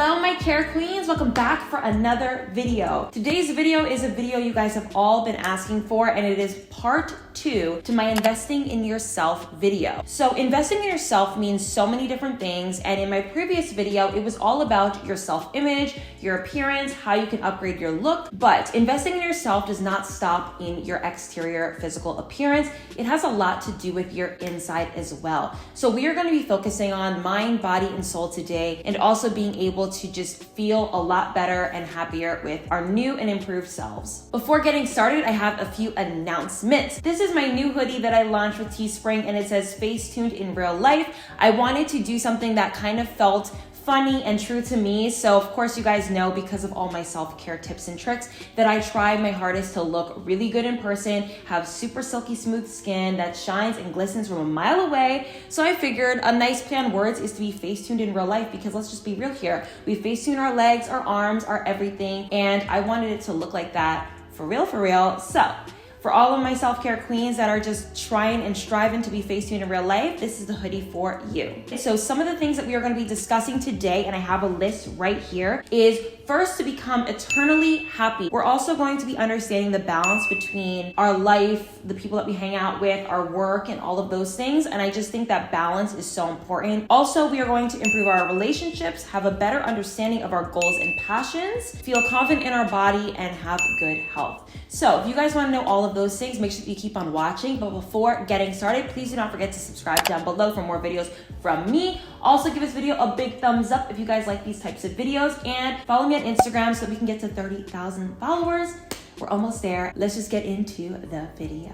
Hello my care queens, welcome back for another video. Today's video is a video you guys have all been asking for, and it is part 2 to my investing in yourself video. So investing in yourself means so many different things, and in my previous video it was all about your self-image, your appearance, how you can upgrade your look. But investing in yourself does not stop in your exterior physical appearance. It has a lot to do with your inside as well. So we are going to be focusing on mind, body, and soul today, and also being able to just feel a lot better and happier with our new and improved selves. Before getting started, I have a few announcements. This is my new hoodie that I launched with Teespring, and it says "Face Tuned in Real Life." I wanted to do something that kind of felt funny and true to me. So of course you guys know, because of all my self-care tips and tricks, that I try my hardest to look really good in person, have super silky smooth skin that shines and glistens from a mile away. So I figured a nice play on words is to be face tuned in real life, because let's just be real here. We face tune our legs, our arms, our everything, and I wanted it to look like that for real, for real. So for all of my self-care queens that are just trying and striving to be face-tuned in real life, this is the hoodie for you. So some of the things that we are going to be discussing today, and I have a list right here, is first, to become eternally happy. We're also going to be understanding the balance between our life, the people that we hang out with, our work, and all of those things. And I just think that balance is so important. Also, we are going to improve our relationships, have a better understanding of our goals and passions, feel confident in our body, and have good health. So if you guys want to know all of those things, make sure that you keep on watching. But before getting started, please do not forget to subscribe down below for more videos from me. Also, give this video a big thumbs up if you guys like these types of videos, and follow me on Instagram so that we can get to 30,000 followers. We're almost there. Let's just get into the video.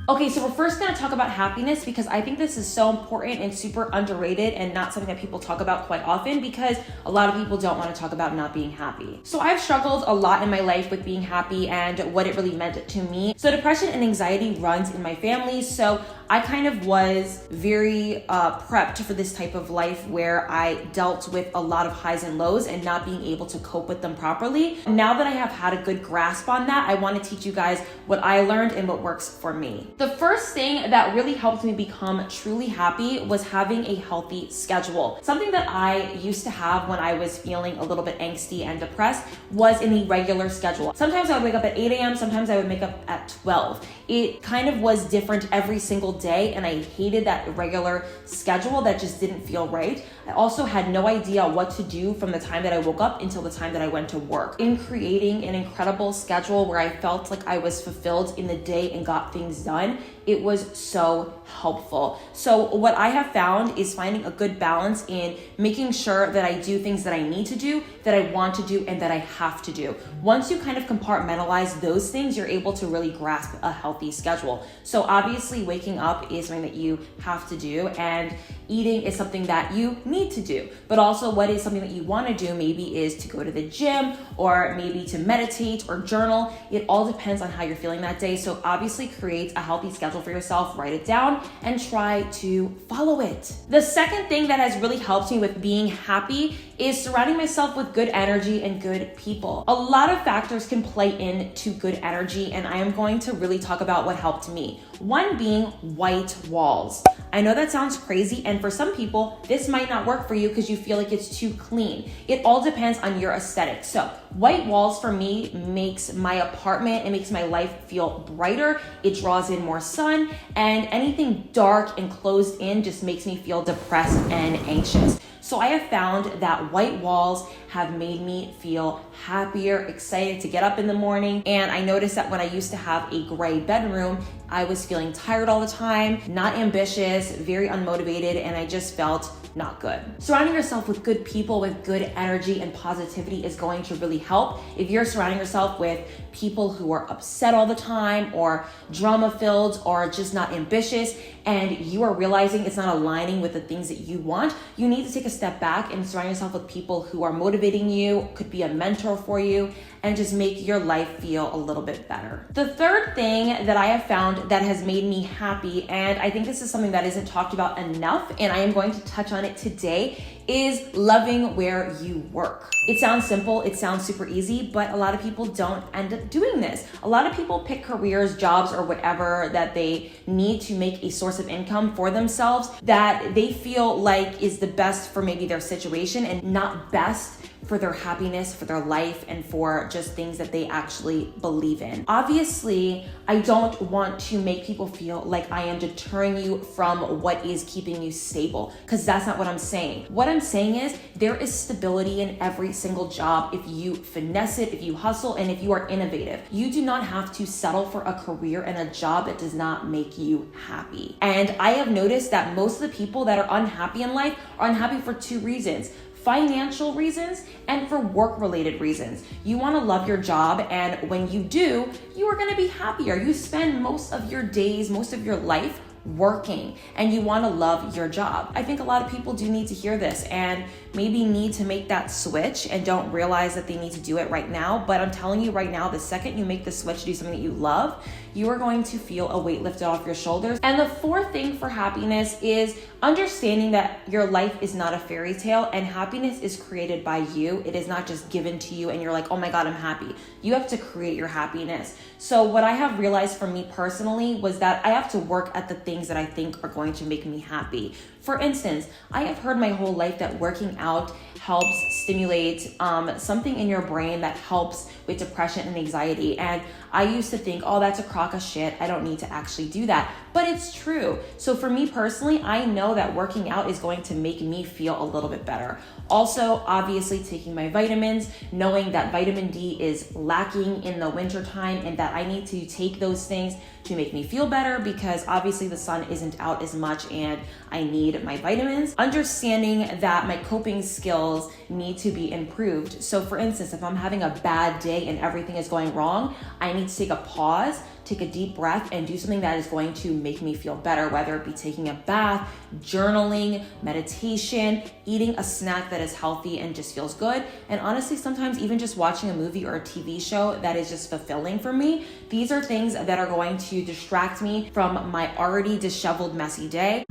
Okay, so we're first going to talk about happiness, because I think this is so important and super underrated and not something that people talk about quite often, because a lot of people don't want to talk about not being happy. So I've struggled a lot in my life with being happy and what it really meant to me. So depression and anxiety runs in my family, so I kind of was very prepped for this type of life where I dealt with a lot of highs and lows and not being able to cope with them properly. Now that I have had a good grasp on that, I want to teach you guys what I learned and what works for me. The first thing that really helped me become truly happy was having a healthy schedule. Something that I used to have when I was feeling a little bit angsty and depressed was an irregular schedule. Sometimes I would wake up at 8 a.m., sometimes I would wake up at 12. It kind of was different every single day, and I hated that irregular schedule that just didn't feel right. I also had no idea what to do from the time that I woke up until the time that I went to work. In creating an incredible schedule where I felt like I was fulfilled in the day and got things done, it was so helpful. So what I have found is finding a good balance in making sure that I do things that I need to do, that I want to do, and that I have to do. Once you kind of compartmentalize those things, you're able to really grasp a healthy schedule. So obviously waking up is something that you have to do, and eating is something that you need to do. But also, what is something that you want to do maybe is to go to the gym, or maybe to meditate or journal. It all depends on how you're feeling that day. So obviously create a healthy schedule for yourself, write it down, and try to follow it. The second thing that has really helped me with being happy is surrounding myself with good energy and good people. A lot of factors can play into good energy, and I am going to really talk about what helped me. One being white walls. I know that sounds crazy, and for some people, this might not work for you because you feel like it's too clean. It all depends on your aesthetic. So white walls for me makes my apartment, it makes my life feel brighter. It draws in more sun, and anything dark and closed in just makes me feel depressed and anxious. So I have found that white walls have made me feel happier, excited to get up in the morning. And I noticed that when I used to have a gray bedroom, I was feeling tired all the time, not ambitious, very unmotivated, and I just felt not good. Surrounding yourself with good people with good energy and positivity is going to really help. If you're surrounding yourself with people who are upset all the time, or drama filled, or just not ambitious, and you are realizing it's not aligning with the things that you want, you need to take a step back and surround yourself with people who are motivating you, could be a mentor for you, and just make your life feel a little bit better. The third thing that I have found that has made me happy, and I think this is something that isn't talked about enough, and I am going to touch on it today, is loving where you work. It sounds simple, it sounds super easy, but a lot of people don't end up doing this. A lot of people pick careers, jobs, or whatever that they need to make a source of income for themselves that they feel like is the best for maybe their situation and not best for their happiness, for their life, and for just things that they actually believe in. Obviously, I don't want to make people feel like I am deterring you from what is keeping you stable, because that's not what I'm saying. What I'm saying is there is stability in every single job if you finesse it, if you hustle, and if you are innovative. You do not have to settle for a career and a job that does not make you happy. And I have noticed that most of the people that are unhappy in life are unhappy for two reasons: financial reasons and for work-related reasons. You want to love your job, and when you do, you are going to be happier. You spend most of your days, most of your life working, and you want to love your job. I think a lot of people do need to hear this and maybe need to make that switch and don't realize that they need to do it right now. But I'm telling you right now, the second you make the switch to do something that you love, you are going to feel a weight lifted off your shoulders. And the fourth thing for happiness is understanding that your life is not a fairy tale and happiness is created by you. It is not just given to you and you're like, oh my God, I'm happy. You have to create your happiness. So what I have realized for me personally was that I have to work at the things that I think are going to make me happy. For instance, I have heard my whole life that working out helps stimulate something in your brain that helps with depression and anxiety. And I used to think, oh, that's a crock of shit. I don't need to actually do that. But it's true. So for me personally, I know that working out is going to make me feel a little bit better. Also, obviously taking my vitamins, knowing that vitamin D is lacking in the wintertime and that I need to take those things to make me feel better because obviously the sun isn't out as much and I need my vitamins. Understanding that my coping skills need to be improved. So for instance, if I'm having a bad day and everything is going wrong, I need to take a pause, take a deep breath, and do something that is going to make me feel better, whether it be taking a bath, journaling, meditation, eating a snack that is healthy and just feels good. And honestly, sometimes even just watching a movie or a TV show that is just fulfilling for me. These are things that are going to distract me from my already disheveled, messy day.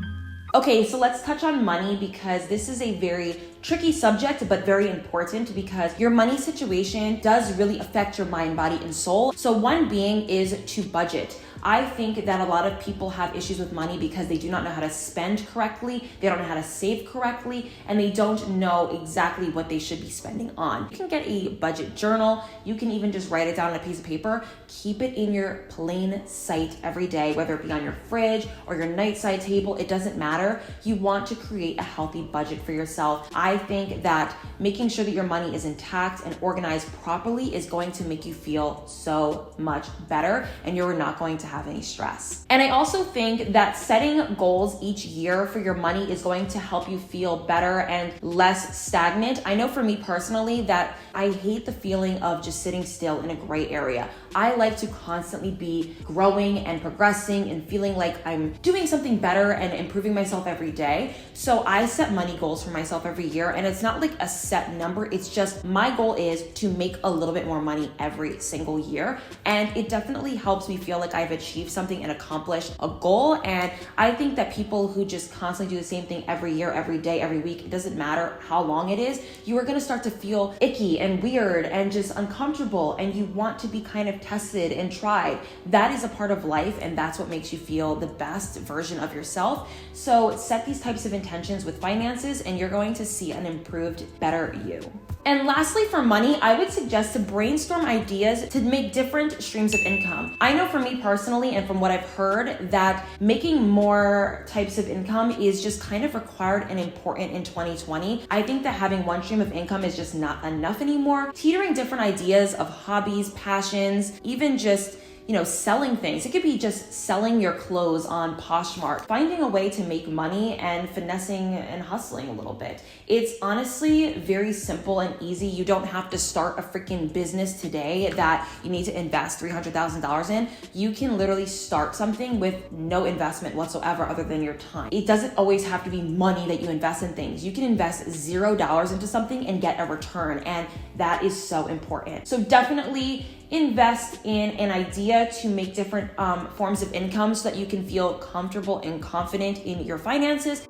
Okay, so let's touch on money because this is a very tricky subject, but very important because your money situation does really affect your mind, body, and soul. So one being is to budget. I think that a lot of people have issues with money because they do not know how to spend correctly, they don't know how to save correctly, and they don't know exactly what they should be spending on. You can get a budget journal. You can even just write it down on a piece of paper. Keep it in your plain sight every day, whether it be on your fridge or your nightside table, it doesn't matter. You want to create a healthy budget for yourself. I think that making sure that your money is intact and organized properly is going to make you feel so much better and you're not going to have any stress. And I also think that setting goals each year for your money is going to help you feel better and less stagnant. I know for me personally that I hate the feeling of just sitting still in a gray area. I like to constantly be growing and progressing and feeling like I'm doing something better and improving myself every day. So I set money goals for myself every year, and it's not like a set number. It's just my goal is to make a little bit more money every single year. And it definitely helps me feel like I've achieved something and accomplished a goal. And I think that people who just constantly do the same thing every year, every day, every week, it doesn't matter how long it is, you are going to start to feel icky and weird and just uncomfortable, and you want to be kind of tested and tried. That is a part of life, and that's what makes you feel the best version of yourself. So set these types of intentions with finances and you're going to see an improved, better you. And lastly, for money, I would suggest to brainstorm ideas to make different streams of income. I know for me personally, and from what I've heard, that making more types of income is just kind of required and important in 2020. I think that having one stream of income is just not enough anymore. Teetering different ideas of hobbies, passions, even just selling things. It could be just selling your clothes on Poshmark, finding a way to make money and finessing and hustling a little bit. It's honestly very simple and easy. You don't have to start a freaking business today that you need to invest $300,000 in. You can literally start something with no investment whatsoever other than your time. It doesn't always have to be money that you invest in things. You can invest $0 into something and get a return, and that is so important. So definitely invest in an idea to make different forms of income so that you can feel comfortable and confident in your finances.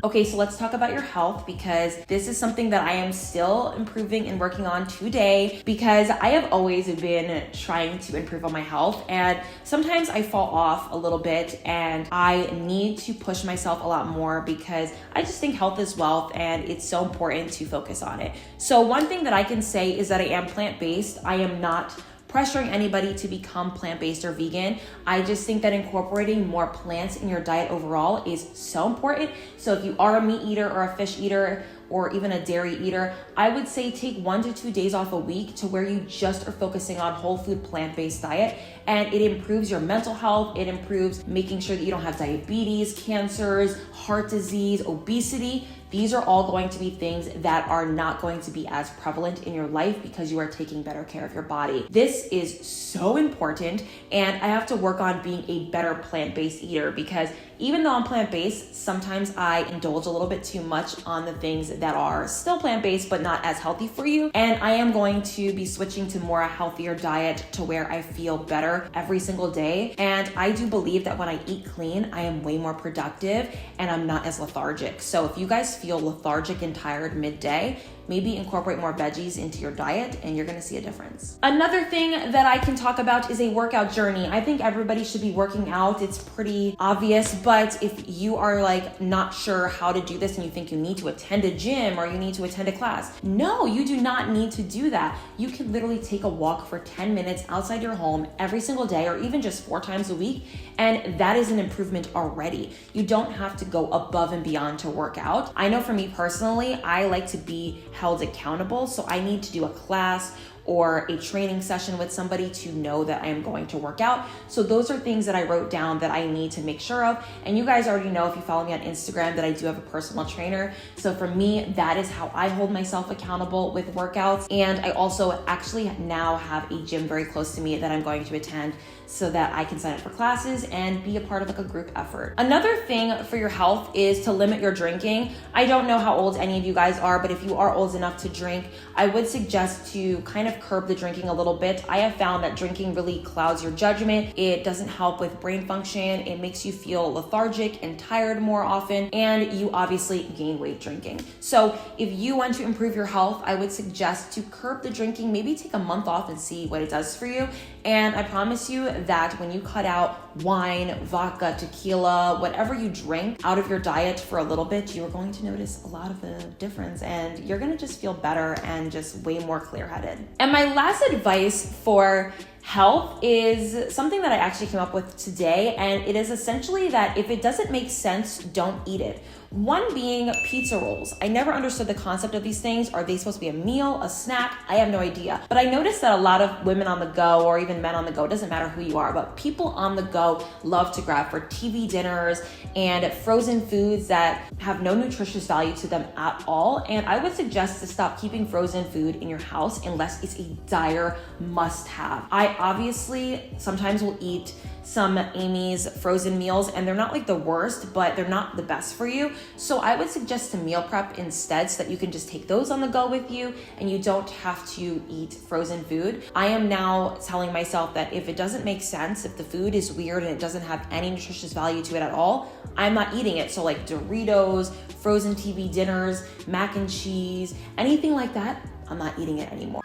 Okay, so let's talk about your health, because this is something that I am still improving and working on today, because I have always been trying to improve on my health, and sometimes I fall off a little bit and I need to push myself a lot more, because I just think health is wealth and it's so important to focus on it. So one thing that I can say is that I am plant-based. I am not pressuring anybody to become plant-based or vegan. I just think that incorporating more plants in your diet overall is so important. So if you are a meat eater or a fish eater or even a dairy eater, I would say take 1 to 2 days off a week to where you just are focusing on whole food plant-based diet, and it improves your mental health. It improves making sure that you don't have diabetes, cancers, heart disease, obesity. These are all going to be things that are not going to be as prevalent in your life because you are taking better care of your body. This is so important, and I have to work on being a better plant-based eater, because even though I'm plant-based, sometimes I indulge a little bit too much on the things that are still plant-based but not as healthy for you. And I am going to be switching to more a healthier diet to where I feel better every single day. And I do believe that when I eat clean, I am way more productive and I'm not as lethargic. So if you guys feel lethargic and tired midday, maybe incorporate more veggies into your diet and you're gonna see a difference. Another thing that I can talk about is a workout journey. I think everybody should be working out. It's pretty obvious, but if you are like not sure how to do this and you think you need to attend a gym or you need to attend a class, no, you do not need to do that. You can literally take a walk for 10 minutes outside your home every single day, or even just 4 times a week, and that is an improvement already. You don't have to go above and beyond to work out. I know for me personally, I like to be held accountable. So I need to do a class or a training session with somebody to know that I am going to work out. So those are things that I wrote down that I need to make sure of. And you guys already know, if you follow me on Instagram, that I do have a personal trainer. So for me, that is how I hold myself accountable with workouts. And I also actually now have a gym very close to me that I'm going to attend so that I can sign up for classes and be a part of like a group effort. Another thing for your health is to limit your drinking. I don't know how old any of you guys are, but if you are old enough to drink, I would suggest to kind of curb the drinking a little bit. I have found that drinking really clouds your judgment. It doesn't help with brain function. It makes you feel lethargic and tired more often, and you obviously gain weight drinking. So if you want to improve your health, I would suggest to curb the drinking, maybe take a month off and see what it does for you. And I promise you that when you cut out wine, vodka, tequila, whatever you drink out of your diet for a little bit, you're going to notice a lot of the difference, and you're gonna just feel better and just way more clear-headed. And my last advice for health is something that I actually came up with today, and it is essentially that if it doesn't make sense, don't eat it. One being pizza rolls. I never understood the concept of these things. Are they supposed to be a meal, a snack? I have no idea. But I noticed that a lot of women on the go, or even men on the go, it doesn't matter who you are, but people on the go love to grab for TV dinners and frozen foods that have no nutritious value to them at all. And I would suggest to stop keeping frozen food in your house unless it's a dire must-have. I obviously sometimes will eat some Amy's frozen meals, and they're not like the worst, but they're not the best for you. So I would suggest to meal prep instead, so that you can just take those on the go with you and you don't have to eat frozen food. I am now telling myself that if it doesn't make sense, if the food is weird and it doesn't have any nutritious value to it at all, I'm not eating it. So like Doritos, frozen TV dinners, mac and cheese, anything like that, I'm not eating it anymore.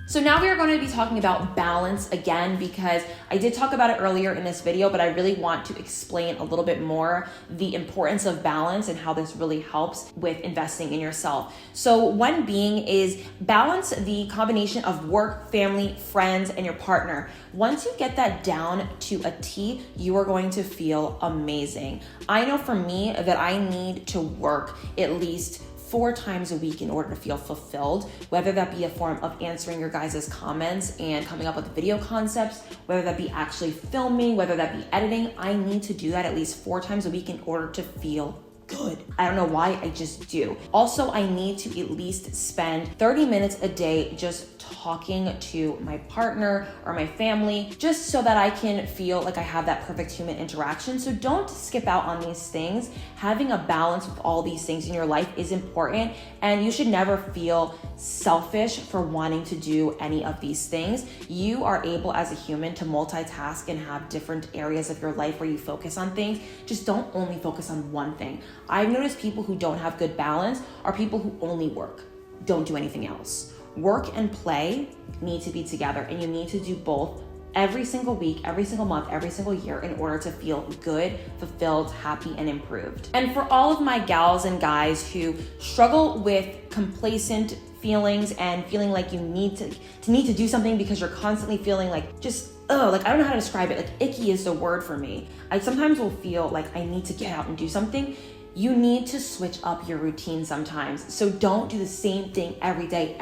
So now we are going to be talking about balance again, because I did talk about it earlier in this video, but I really want to explain a little bit more the importance of balance and how this really helps with investing in yourself. So one being is balance the combination of work, family, friends, and your partner. Once you get that down to a T, you are going to feel amazing. I know for me that I need to work at least 4 times a week in order to feel fulfilled, whether that be a form of answering your guys' comments and coming up with video concepts, whether that be actually filming, whether that be editing. I need to do that at least 4 times a week in order to feel good. I don't know why, I just do. Also, I need to at least spend 30 minutes a day just talking to my partner or my family, just so that I can feel like I have that perfect human interaction. So don't skip out on these things. Having a balance with all these things in your life is important, and you should never feel selfish for wanting to do any of these things. You are able as a human to multitask and have different areas of your life where you focus on things. Just don't only focus on one thing. I've noticed people who don't have good balance are people who only work, don't do anything else. Work and play need to be together, and you need to do both every single week, every single month, every single year in order to feel good, fulfilled, happy, and improved. And for all of my gals and guys who struggle with complacent feelings and feeling like you need to do something because you're constantly feeling like just, like I don't know how to describe it. Like icky is the word for me. I sometimes will feel like I need to get out and do something. You need to switch up your routine sometimes. So don't do the same thing every day.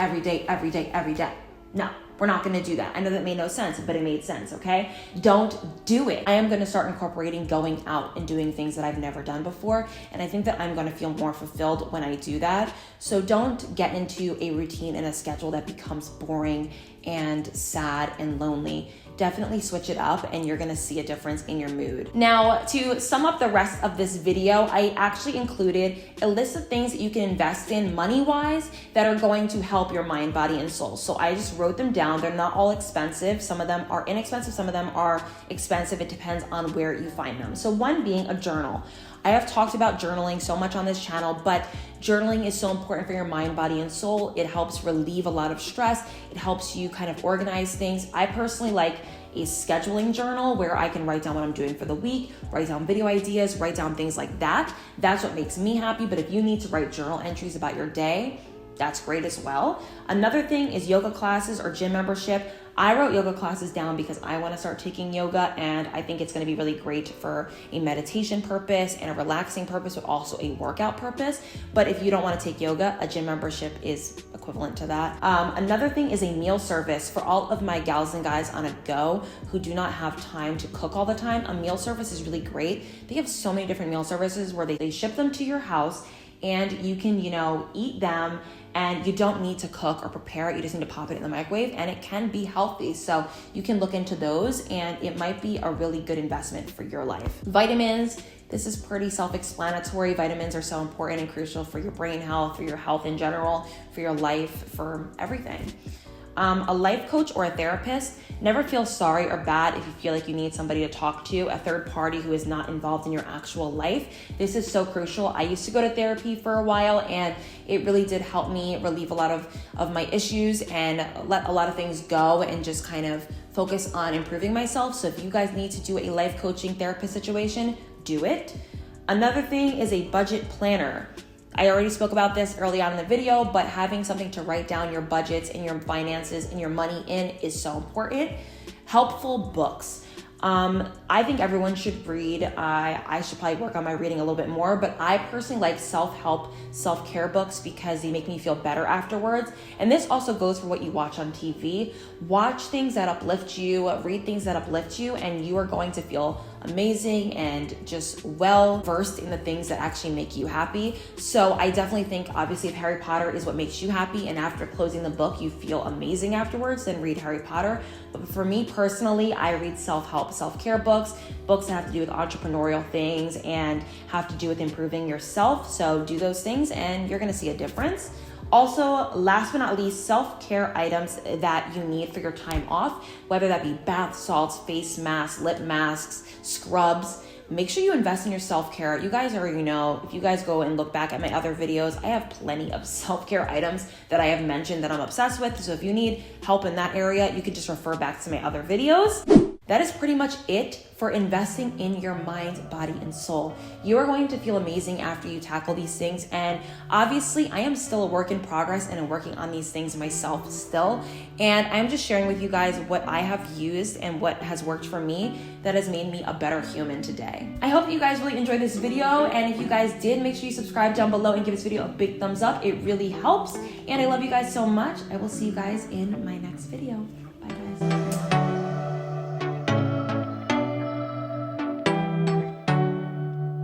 No, we're not gonna do that. I know that made no sense, but it made sense, okay? Don't do it. I am gonna start incorporating going out and doing things that I've never done before. And I think that I'm gonna feel more fulfilled when I do that. So don't get into a routine and a schedule that becomes boring and sad and lonely. Definitely switch it up and you're gonna see a difference in your mood. Now, to sum up the rest of this video, I actually included a list of things that you can invest in money-wise that are going to help your mind, body, and soul. So I just wrote them down. They're not all expensive. Some of them are inexpensive, some of them are expensive. It depends on where you find them. So one being a journal. I have talked about journaling so much on this channel, but journaling is so important for your mind, body, and soul. It helps relieve a lot of stress. It helps you kind of organize things. I personally like a scheduling journal where I can write down what I'm doing for the week, write down video ideas, write down things like that. That's what makes me happy. But if you need to write journal entries about your day, that's great as well. Another thing is yoga classes or gym membership. I wrote yoga classes down because I want to start taking yoga, and I think it's going to be really great for a meditation purpose and a relaxing purpose, but also a workout purpose. But if you don't want to take yoga, a gym membership is equivalent to that. Another thing is a meal service for all of my gals and guys on a go who do not have time to cook all the time. A meal service is really great. They have so many different meal services where they ship them to your house and you can, eat them, and you don't need to cook or prepare it. You just need to pop it in the microwave, and it can be healthy. So you can look into those, and it might be a really good investment for your life. Vitamins. This is pretty self-explanatory. Vitamins are so important and crucial for your brain health, for your health in general, for your life, for everything. A life coach or a therapist. Never feel sorry or bad if you feel like you need somebody to talk to, a third party who is not involved in your actual life. This is so crucial. I used to go to therapy for a while, and it really did help me relieve a lot of my issues and let a lot of things go and just kind of focus on improving myself. So if you guys need to do a life coaching therapist situation, do it. Another thing is a budget planner. I already spoke about this early on in the video, but having something to write down your budgets and your finances and your money in is so important. Helpful books. I think everyone should read. I should probably work on my reading a little bit more, but I personally like self-help, self-care books because they make me feel better afterwards. And this also goes for what you watch on TV. Watch things that uplift you, read things that uplift you, and you are going to feel amazing and just well versed in the things that actually make you happy. So I definitely think, obviously, if Harry Potter is what makes you happy and after closing the book you feel amazing afterwards, then read Harry Potter. But for me personally, I read self-help, self-care books that have to do with entrepreneurial things and have to do with improving yourself. So do those things and you're gonna see a difference. Also, last but not least, self-care items that you need for your time off, whether that be bath salts, face masks, lip masks, scrubs. Make sure you invest in your self-care. You guys already know, if you guys go and look back at my other videos, I have plenty of self-care items that I have mentioned that I'm obsessed with. So if you need help in that area, you can just refer back to my other videos. That is pretty much it for investing in your mind, body, and soul. You are going to feel amazing after you tackle these things. And obviously, I am still a work in progress and I'm working on these things myself still. And I'm just sharing with you guys what I have used and what has worked for me that has made me a better human today. I hope you guys really enjoyed this video. And if you guys did, make sure you subscribe down below and give this video a big thumbs up. It really helps. And I love you guys so much. I will see you guys in my next video. Bye, guys.